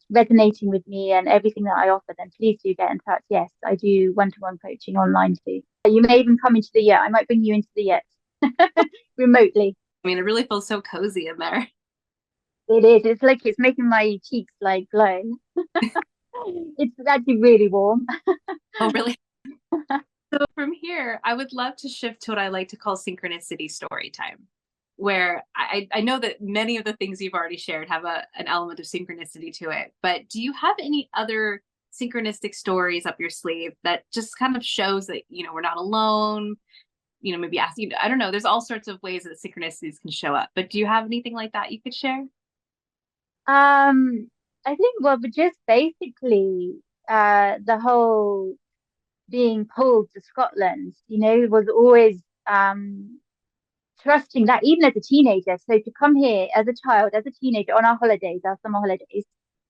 resonating with me and everything that I offer, then please do get in touch. Yes, I do one-to-one coaching online too. You may even come into the yurt. I might bring you into the yurt remotely. I mean, it really feels so cozy in there. It is. It's like it's making my cheeks like glow. It's actually really warm. Oh, really? So from here, I would love to shift to what I like to call synchronicity story time, where I know that many of the things you've already shared have an element of synchronicity to it. But do you have any other synchronistic stories up your sleeve that just kind of shows that, we're not alone? Maybe asking, I don't know, there's all sorts of ways that synchronicities can show up. But do you have anything like that you could share? I think, well, but just basically, the whole being pulled to Scotland, was always trusting that even as a teenager. So to come here as a child, as a teenager on our holidays, our summer holidays.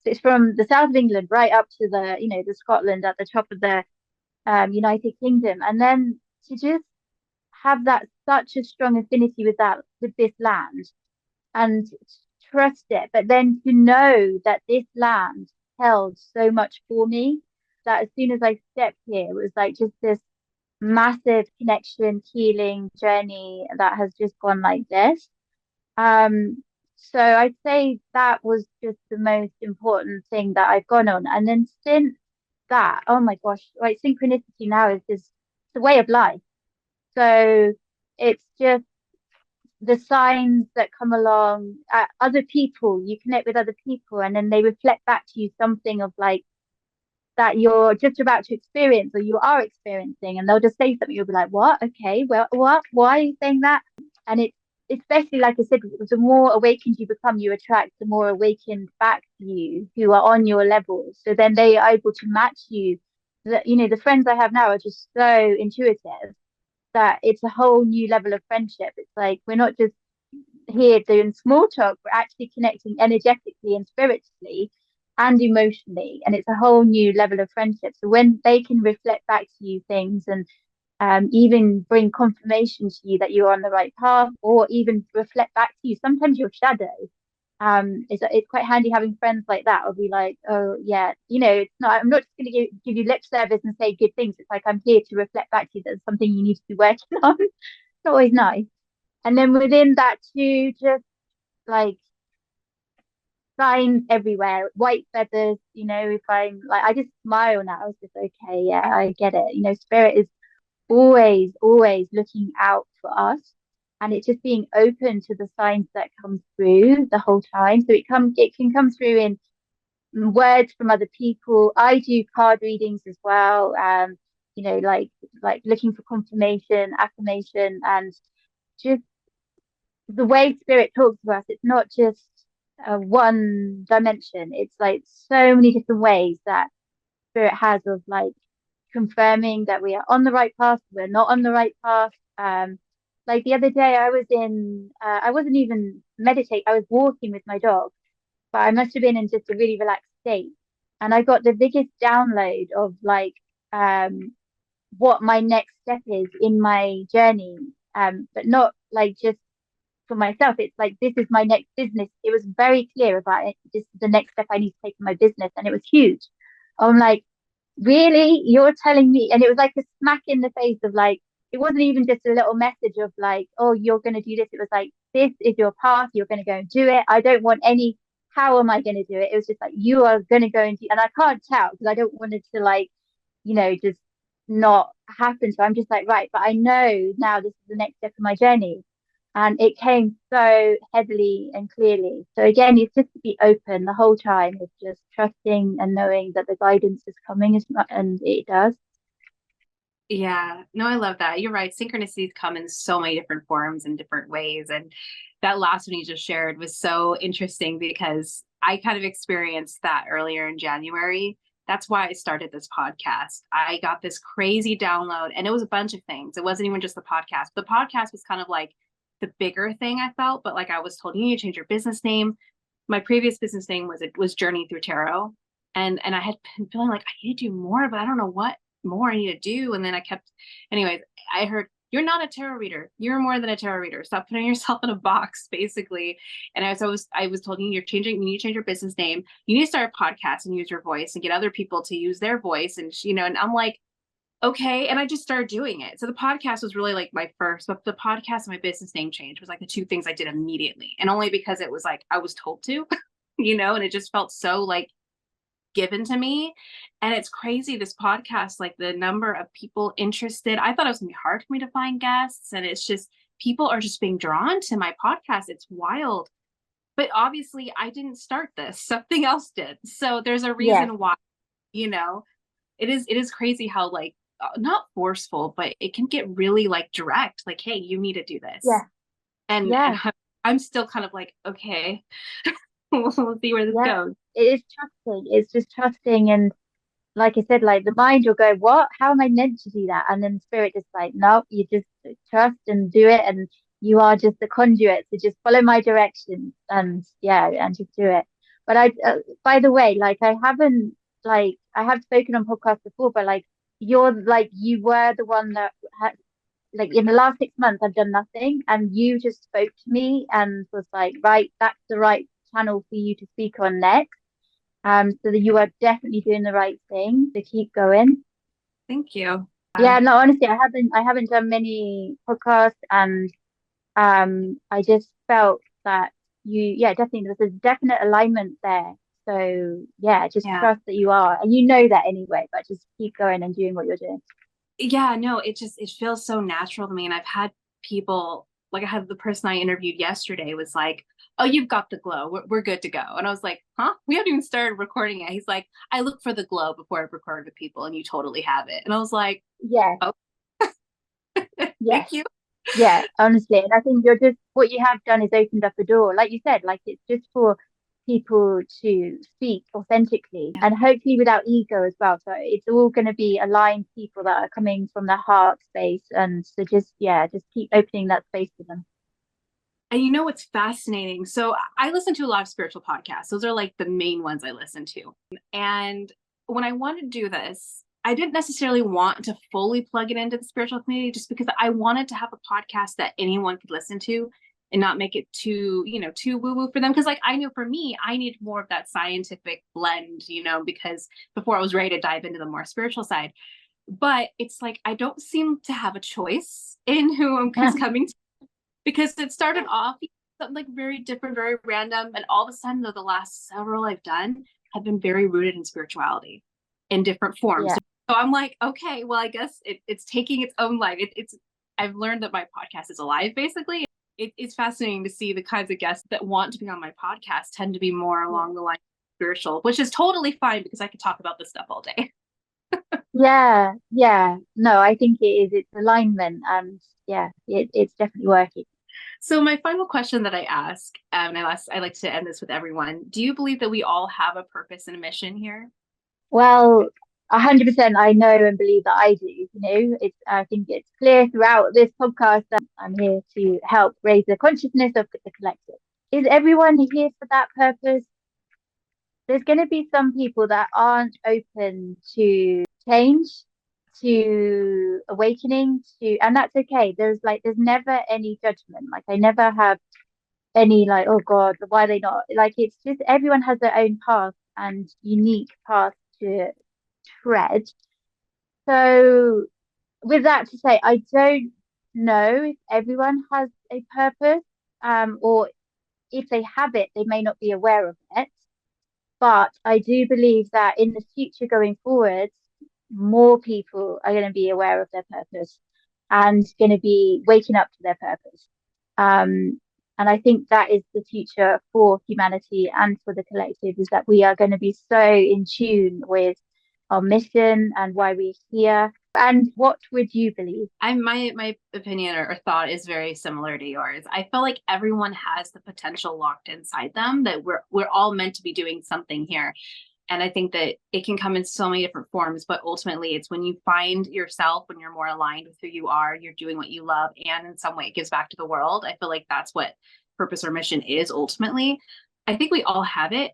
So it's from the south of England right up to the Scotland at the top of the United Kingdom, and then to just have that such a strong affinity with this land and trust it, but then to know that this land held so much for me that as soon as I stepped here, it was like just this massive connection, healing journey that has just gone like this. So I'd say that was just the most important thing that I've gone on. And then since that, oh my gosh, like synchronicity now is just the way of life. So it's just the signs that come along, other people, you connect with other people, and then they reflect back to you something of like that you're just about to experience or you are experiencing, and they'll just say something, you'll be like, what? Okay, well, what? Why are you saying that? And it's especially, like I said, the more awakened you become, you attract the more awakened back to you who are on your level. So then they are able to match you. The friends I have now are just so intuitive that it's a whole new level of friendship. It's like we're not just here doing small talk, we're actually connecting energetically and spiritually and emotionally. And it's a whole new level of friendship. So when they can reflect back to you things and even bring confirmation to you that you're on the right path, or even reflect back to you, sometimes your shadow. It's quite handy having friends like that. I'll be like, oh yeah, it's not. I'm not just going to give you lip service and say good things. It's like I'm here to reflect back to you that there's something you need to be working on. It's always nice. And then within that too, just like signs everywhere, white feathers. If I'm like, I just smile now. I was just okay, yeah, I get it. Spirit is always looking out for us, and it's just being open to the signs that come through the whole time. So it can come through in words from other people. I do card readings as well, like looking for confirmation, affirmation, and just the way spirit talks to us. It's not just one dimension. It's like so many different ways that spirit has of like confirming that we are on the right path, we're not on the right path. Like the other day, I wasn't even meditating, I was walking with my dog, but I must have been in just a really relaxed state. And I got the biggest download of like what my next step is in my journey. But not like just for myself. It's like, this is my next business. It was very clear about it. This is the next step I need to take in my business. And it was huge. I'm like, really, you're telling me? And it was like a smack in the face of like, it wasn't even just a little message of like, oh, you're going to do this. It was like, this is your path, you're going to go and do it. I don't want any, how am I going to do it? It was just like, you are going to go and do, and I can't tell because I don't want it to like, just not happen. So I'm just like, right, but I know now this is the next step of my journey. And it came so heavily and clearly. So again, it's just to be open the whole time. It's just trusting and knowing that the guidance is coming, and it does. Yeah, no, I love that. You're right. Synchronicities come in so many different forms and different ways. And that last one you just shared was so interesting because I kind of experienced that earlier in January. That's why I started this podcast. I got this crazy download, and it was a bunch of things. It wasn't even just the podcast. The podcast was kind of like the bigger thing I felt, but like I was told, you need to change your business name. My previous business name was Journey Through Tarot. And I had been feeling like I need to do more, but I don't know what more I need to do. And then anyways, I heard, you're not a tarot reader. You're more than a tarot reader. Stop putting yourself in a box, basically. And I was told, you need to change your business name. You need to start a podcast and use your voice and get other people to use their voice. And, and I'm like, okay. And I just started doing it. So the podcast was really like my first, but the podcast and my business name change was like the two things I did immediately. And only because it was like, I was told to, and it just felt so like given to me. And it's crazy, this podcast, like the number of people interested. I thought it was gonna be hard for me to find guests. And it's just, people are just being drawn to my podcast. It's wild. But obviously I didn't start this. Something else did. So there's a reason why, it is crazy how like, not forceful, but it can get really like direct, like, hey, you need to do this. Yeah. And I'm still kind of like, okay. We'll see where this Yeah, goes. it is trusting. It's just trusting. And like I said, like the mind will go, what? How am I meant to do that? And then the spirit just like, no, you just trust and do it. And you are just the conduit. So just follow my directions and yeah, and just do it. But by the way, like I haven't, like I have spoken on podcasts before, but like you're like, you were the one that had, like in the last 6 months, I've done nothing. And you just spoke to me and was like, right, that's the right channel for you to speak on next. So that you are definitely doing the right thing. So keep going. Thank you. Yeah, no, honestly, I haven't done many podcasts, and I just felt that yeah, definitely there's a definite alignment there. So yeah, just Yeah. trust that you are, and you know that anyway, but just keep going and doing what you're doing. Yeah, no, it feels so natural to me. And I've had people, like I had the person I interviewed yesterday was like, oh, you've got the glow. We're good to go. And I was like, huh? We haven't even started recording it. He's like, I look for the glow before I've recorded with people, and you totally have it. And I was like, Yeah, oh, yes. thank you. Yeah, honestly. And I think you're just, what you have done is opened up a door. Like you said, like it's just for people to speak authentically and hopefully without ego as well. So it's all going to be aligned people that are coming from the heart space. And so just, yeah, just keep opening that space for them. And you know what's fascinating? So I listen to a lot of spiritual podcasts. Those are like the main ones I listen to. And when I wanted to do this, I didn't necessarily want to fully plug it into the spiritual community just because I wanted to have a podcast that anyone could listen to and not make it too, too woo-woo for them. Because like I knew for me, I need more of that scientific blend, because before I was ready to dive into the more spiritual side. But it's like I don't seem to have a choice in who I'm coming to, because it started off something like very different, very random, and all of a sudden, though, the last several I've done have been very rooted in spirituality in different forms. Yeah. So I'm like, okay, well, I guess it's taking its own life. I've learned that my podcast is alive, basically. It's fascinating to see the kinds of guests that want to be on my podcast tend to be more along the line of spiritual, which is totally fine because I could talk about this stuff all day. Yeah. Yeah. No, I think it is. It's alignment. And yeah, it's definitely working. So my final question that I ask, and I like to end this with everyone: do you believe that we all have a purpose and a mission here? Well, 100% I know and believe that I do. I think it's clear throughout this podcast that I'm here to help raise the consciousness of the collective. Is everyone here for that purpose? There's going to be some people that aren't open to change, to awakening, and that's okay. There's never any judgment. Like I never have any like, oh God, why are they not? Like it's just everyone has their own path and unique path to tread. So, with that to say, I don't know if everyone has a purpose, or if they have it, they may not be aware of it. But I do believe that in the future going forward, more people are going to be aware of their purpose and going to be waking up to their purpose. Um, and I think that is the future for humanity and for the collective, is that we are going to be so in tune with our mission and why we're here. And what would you believe? My opinion or thought is very similar to yours. I feel like everyone has the potential locked inside them, that we're all meant to be doing something here. And I think that it can come in so many different forms, but ultimately it's when you find yourself, when you're more aligned with who you are, you're doing what you love, and in some way it gives back to the world. I feel like that's what purpose or mission is ultimately. I think we all have it,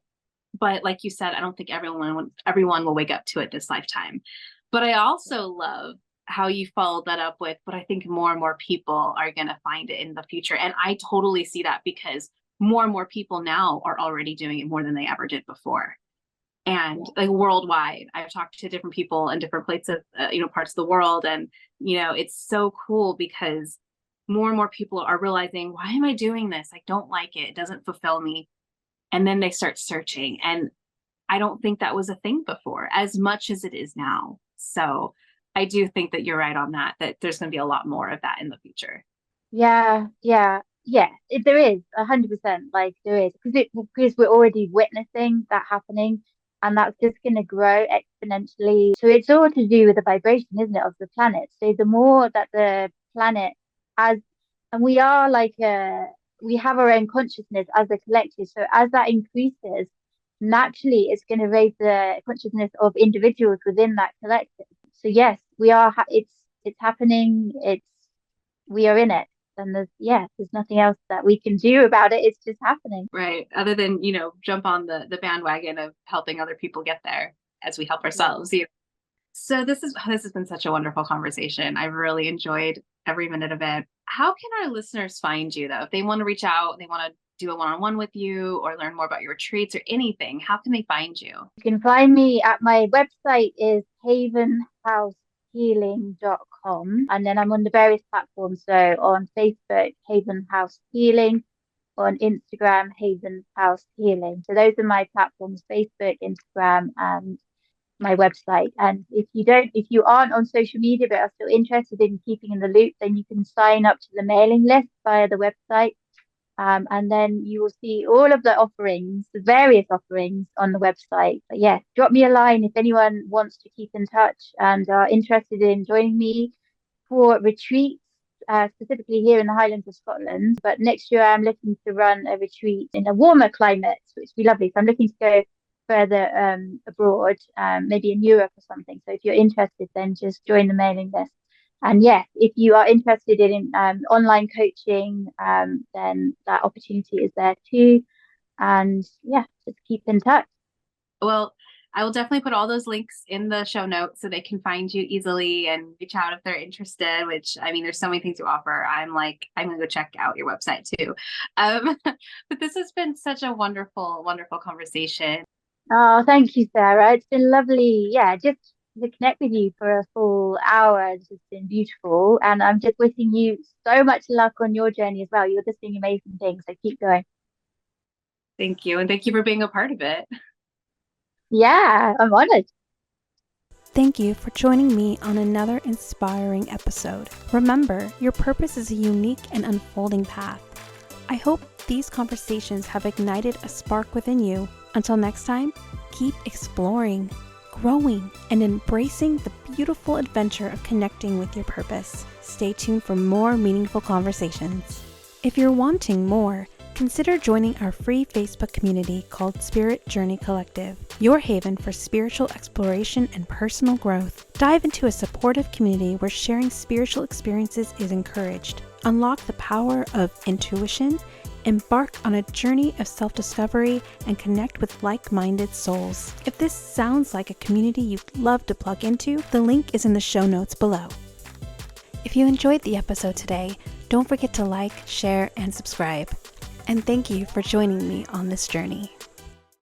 but like you said, I don't think everyone will wake up to it this lifetime. But I also love how you followed that up with, but I think more and more people are going to find it in the future. And I totally see that because more and more people now are already doing it more than they ever did before. And like worldwide, I've talked to different people in different places of parts of the world, and it's so cool because more and more people are realizing, why am I doing this? I don't like it. It doesn't fulfill me. And then they start searching, and I don't think that was a thing before as much as it is now. So I do think that you're right on that there's going to be a lot more of that in the future. Yeah, yeah, yeah. There is 100%. Like there is, because we're already witnessing that happening, and that's just going to grow exponentially. So it's all to do with the vibration, isn't it, of the planet? So the more that the planet has, and we are like we have our own consciousness as a collective. So as that increases, naturally it's going to raise the consciousness of individuals within that collective. So yes, we are, it's happening. We are in it. And there's nothing else that we can do about it. It's just happening. Right. Other than, jump on the bandwagon of helping other people get there as we help ourselves. So this has been such a wonderful conversation. I've really enjoyed every minute of it. How can our listeners find you though? If they want to reach out, they want to do a one-on-one with you or learn more about your retreats or anything, how can they find you? You can find me at my website is havenhousehealing.com, and then I'm on the various platforms. So on Facebook, Haven House Healing, on Instagram, Haven House Healing. So those are my platforms: Facebook, Instagram, and my website. And if you aren't on social media but are still interested in keeping in the loop, then you can sign up to the mailing list via the website. And then you will see all of the offerings, the various offerings on the website. But yeah, drop me a line if anyone wants to keep in touch and are interested in joining me for retreats, specifically here in the Highlands of Scotland. But next year I'm looking to run a retreat in a warmer climate, which would be lovely. So I'm looking to go further abroad, maybe in Europe or something. So if you're interested, then just join the mailing list. And yes, if you are interested in online coaching, then that opportunity is there too. And yeah, just keep in touch. Well, I will definitely put all those links in the show notes so they can find you easily and reach out if they're interested, which, I mean, there's so many things you offer. I'm going to go check out your website too. But this has been such a wonderful, wonderful conversation. Oh, thank you, Sarah. It's been lovely. Yeah, just to connect with you for a full hour. It's just been beautiful. And I'm just wishing you so much luck on your journey as well. You're just doing amazing things. So keep going. Thank you. And thank you for being a part of it. Yeah, I'm honored. Thank you for joining me on another inspiring episode. Remember, your purpose is a unique and unfolding path. I hope these conversations have ignited a spark within you. Until next time, keep exploring, growing, and embracing the beautiful adventure of connecting with your purpose. Stay tuned for more meaningful conversations. If you're wanting more, consider joining our free Facebook community called Spirit Journey Collective, your haven for spiritual exploration and personal growth. Dive into a supportive community where sharing spiritual experiences is encouraged. Unlock the power of intuition, embark on a journey of self-discovery, and connect with like-minded souls. If this sounds like a community you'd love to plug into, the link is in the show notes below. If you enjoyed the episode today, don't forget to like, share, and subscribe. And thank you for joining me on this journey.